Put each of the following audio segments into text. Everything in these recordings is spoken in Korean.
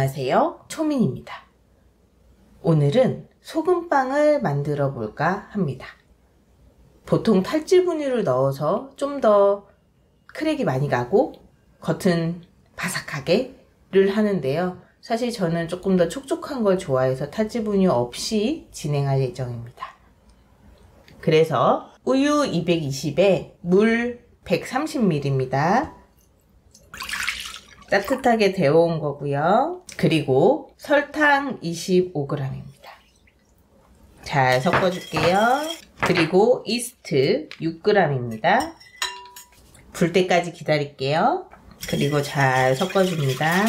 안녕하세요, 초민입니다. 오늘은 소금빵을 만들어 볼까 합니다. 보통 탈질 분유를 넣어서 좀 더 크랙이 많이 가고 겉은 바삭하게를 하는데요. 사실 저는 조금 더 촉촉한 걸 좋아해서 탈질 분유 없이 진행할 예정입니다. 그래서 우유 220에 물 130ml입니다. 따뜻하게 데워온 거고요. 그리고 설탕 25g입니다. 잘 섞어줄게요. 그리고 이스트 6g입니다. 불 때까지 기다릴게요. 그리고 잘 섞어줍니다.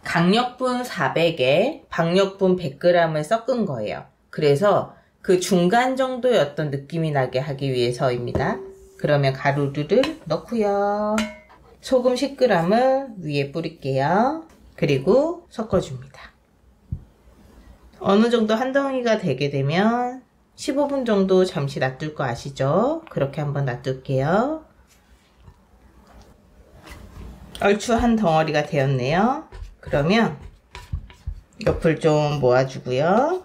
강력분 400에 박력분 100g을 섞은 거예요. 그래서 그 중간 정도의 어떤 느낌이 나게 하기 위해서입니다. 그러면 가루를 넣고요. 소금 10g을 위에 뿌릴게요. 그리고 섞어줍니다. 어느 정도 한 덩이가 되게 되면 15분 정도 잠시 놔둘 거 아시죠? 그렇게 한번 놔둘게요. 얼추 한 덩어리가 되었네요. 그러면 옆을 좀 모아주고요.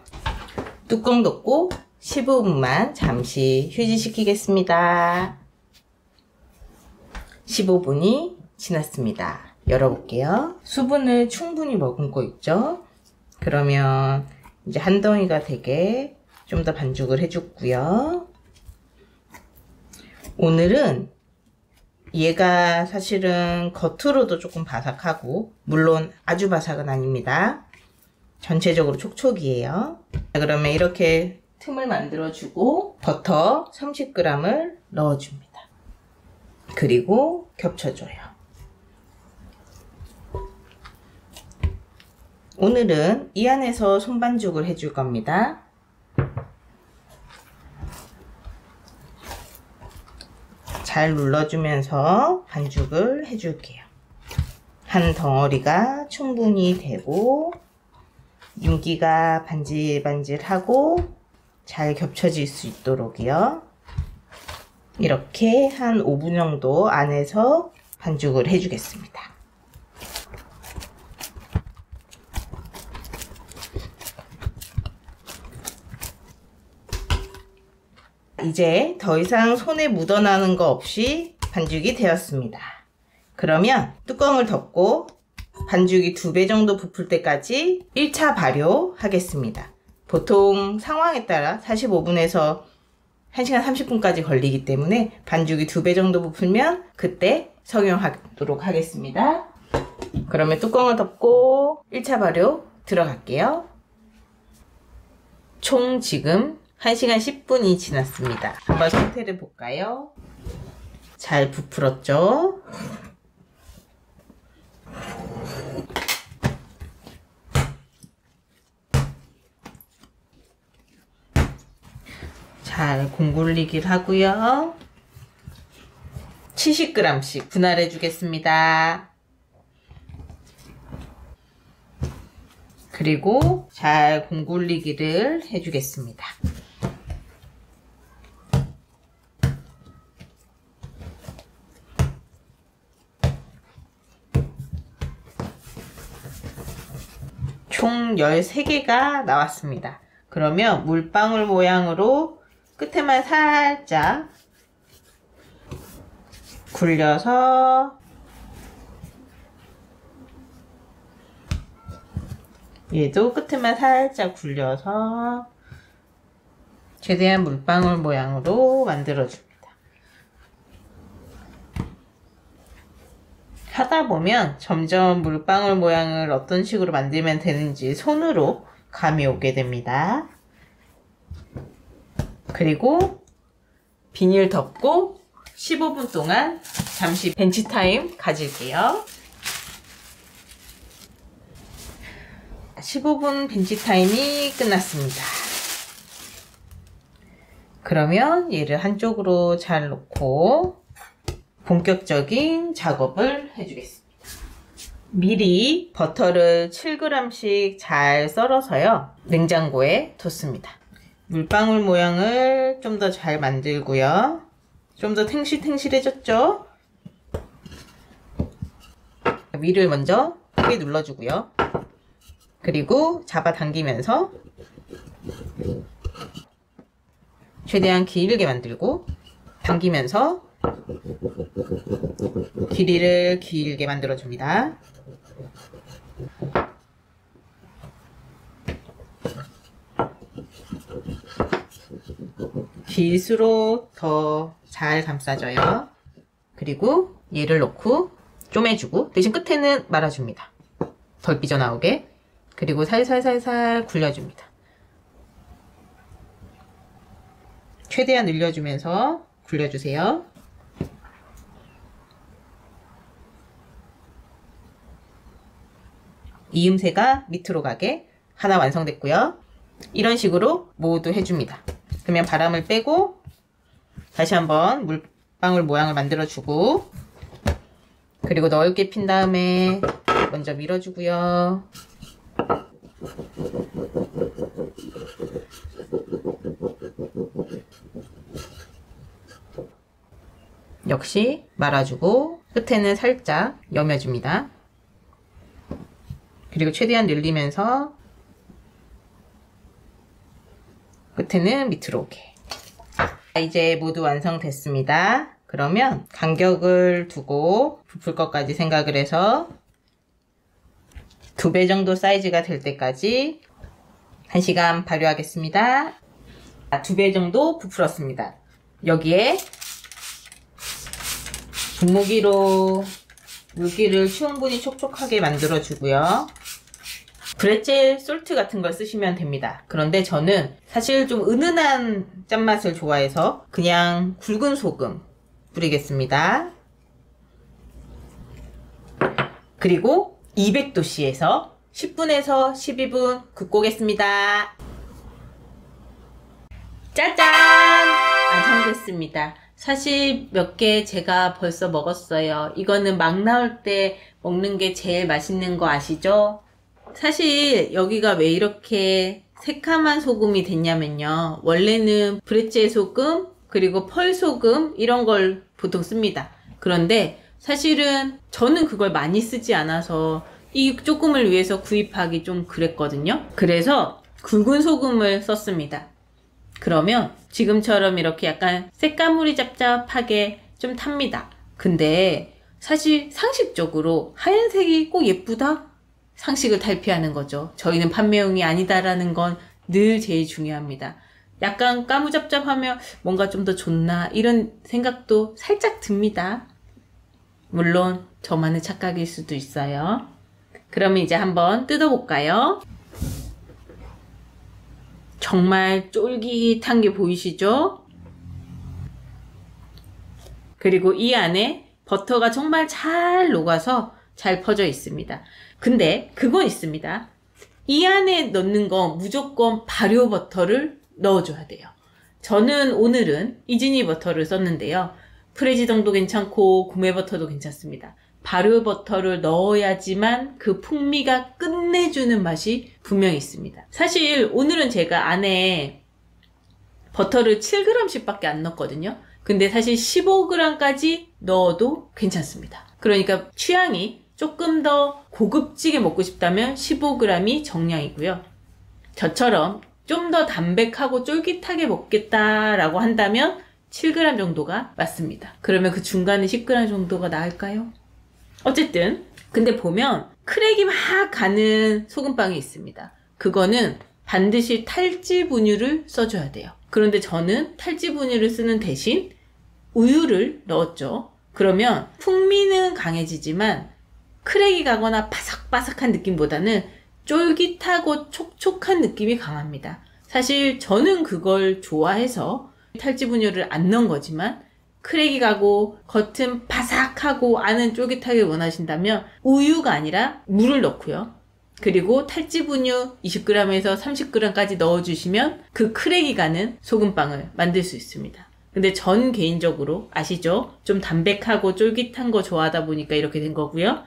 뚜껑 덮고 15분만 잠시 휴지시키겠습니다. 15분이 지났습니다. 열어볼게요. 수분을 충분히 머금고 있죠? 그러면 이제 한 덩이가 되게 좀 더 반죽을 해줬고요. 오늘은 얘가 사실은 겉으로도 조금 바삭하고, 물론 아주 바삭은 아닙니다. 전체적으로 촉촉이에요. 그러면 이렇게 틈을 만들어주고 버터 30g을 넣어줍니다. 그리고 겹쳐줘요. 오늘은 이 안에서 손반죽을 해줄 겁니다. 잘 눌러주면서 반죽을 해줄게요. 한 덩어리가 충분히 되고 윤기가 반질반질하고 잘 겹쳐질 수 있도록이요. 이렇게 한 5분 정도 안에서 반죽을 해주겠습니다. 이제 더 이상 손에 묻어나는 거 없이 반죽이 되었습니다. 그러면 뚜껑을 덮고 반죽이 2배 정도 부풀 때까지 1차 발효하겠습니다. 보통 상황에 따라 45분에서 1시간 30분까지 걸리기 때문에 반죽이 2배 정도 부풀면 그때 성형하도록 하겠습니다. 그러면 뚜껑을 덮고 1차 발효 들어갈게요. 총 지금 1시간 10분이 지났습니다. 한번 상태를 볼까요? 잘 부풀었죠? 잘 공굴리기를 하고요. 70g씩 분할해 주겠습니다. 그리고 잘 공굴리기를 해주겠습니다. 총 13개가 나왔습니다. 그러면 물방울 모양으로 끝에만 살짝 굴려서 얘도 끝에만 살짝 굴려서 최대한 물방울 모양으로 만들어줍니다. 하다 보면 점점 물방울 모양을 어떤 식으로 만들면 되는지 손으로 감이 오게 됩니다. 그리고 비닐 덮고 15분 동안 잠시 벤치 타임 가질게요. 15분 벤치 타임이 끝났습니다. 그러면 얘를 한쪽으로 잘 놓고 본격적인 작업을 해주겠습니다. 미리 버터를 7g씩 잘 썰어서요, 냉장고에 뒀습니다. 물방울 모양을 좀 더 잘 만들고요. 좀 더 탱실탱실해졌죠? 위를 먼저 크게 눌러주고요. 그리고 잡아당기면서 최대한 길게 만들고 당기면서 길이를 길게 만들어줍니다. 길수록 더 잘 감싸져요. 그리고 얘를 넣고 쪼매주고 대신 끝에는 말아줍니다. 덜 삐져나오게. 그리고 살살살살 굴려줍니다. 최대한 늘려주면서 굴려주세요. 이음새가 밑으로 가게 하나 완성됐고요. 이런 식으로 모두 해줍니다. 그러면 바람을 빼고 다시 한번 물방울 모양을 만들어주고 그리고 넓게 핀 다음에 먼저 밀어주고요. 역시 말아주고 끝에는 살짝 여며줍니다. 그리고 최대한 늘리면서 끝에는 밑으로 오게. 이제 모두 완성됐습니다. 그러면 간격을 두고 부풀 것까지 생각을 해서 2배 정도 사이즈가 될 때까지 1시간 발효하겠습니다. 2배 정도 부풀었습니다. 여기에 분무기로 물기를 충분히 촉촉하게 만들어 주고요. 브레첼 솔트 같은 걸 쓰시면 됩니다. 그런데 저는 사실 좀 은은한 짠맛을 좋아해서 그냥 굵은 소금 뿌리겠습니다. 그리고 200도씨에서 10분에서 12분 굽고 오겠습니다. 짜잔! 완성됐습니다. 사실 몇 개 제가 벌써 먹었어요. 이거는 막 나올 때 먹는 게 제일 맛있는 거 아시죠? 사실 여기가 왜 이렇게 새카만 소금이 됐냐면요. 원래는 브레첼 소금 그리고 펄 소금 이런 걸 보통 씁니다. 그런데 사실은 저는 그걸 많이 쓰지 않아서 이 조금을 위해서 구입하기 좀 그랬거든요. 그래서 굵은 소금을 썼습니다. 그러면 지금처럼 이렇게 약간 새까물이 짭짭하게 좀 탑니다. 근데 사실 상식적으로 하얀색이 꼭 예쁘다? 상식을 탈피하는 거죠. 저희는 판매용이 아니다라는 건 늘 제일 중요합니다. 약간 까무잡잡하면 뭔가 좀 더 좋나 이런 생각도 살짝 듭니다. 물론 저만의 착각일 수도 있어요. 그러면 이제 한번 뜯어볼까요? 정말 쫄깃한 게 보이시죠? 그리고 이 안에 버터가 정말 잘 녹아서 잘 퍼져 있습니다. 근데 그건 있습니다. 이 안에 넣는 건 무조건 발효 버터를 넣어줘야 돼요. 저는 오늘은 이즈니 버터를 썼는데요. 프레지정도 괜찮고 구매 버터도 괜찮습니다. 발효 버터를 넣어야지만 그 풍미가 끝내주는 맛이 분명히 있습니다. 사실 오늘은 제가 안에 버터를 7g씩 밖에 안 넣었거든요. 근데 사실 15g까지 넣어도 괜찮습니다. 그러니까 취향이 조금 더 고급지게 먹고 싶다면 15g이 정량이고요. 저처럼 좀 더 담백하고 쫄깃하게 먹겠다라고 한다면 7g 정도가 맞습니다. 그러면 그 중간에 10g 정도가 나을까요? 어쨌든 근데 보면 크랙이 막 가는 소금빵이 있습니다. 그거는 반드시 탈지 분유를 써줘야 돼요. 그런데 저는 탈지 분유를 쓰는 대신 우유를 넣었죠. 그러면 풍미는 강해지지만 크랙이 가거나 바삭바삭한 느낌보다는 쫄깃하고 촉촉한 느낌이 강합니다. 사실 저는 그걸 좋아해서 탈지 분유를 안 넣은 거지만 크랙이 가고 겉은 바삭하고 안은 쫄깃하게 원하신다면 우유가 아니라 물을 넣고요. 그리고 탈지 분유 20g에서 30g까지 넣어주시면 그 크랙이 가는 소금빵을 만들 수 있습니다. 근데 전 개인적으로 아시죠? 좀 담백하고 쫄깃한 거 좋아하다 보니까 이렇게 된 거고요.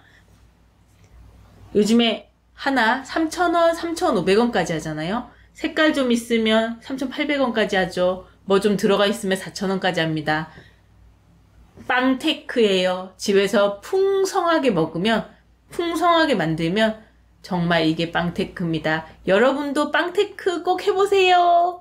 요즘에 하나 3,000원, 3,500원까지 하잖아요. 색깔 좀 있으면 3,800원까지 하죠. 뭐 좀 들어가 있으면 4,000원까지 합니다. 빵테크예요. 집에서 풍성하게 먹으면 풍성하게 만들면 정말 이게 빵테크입니다. 여러분도 빵테크 꼭 해보세요.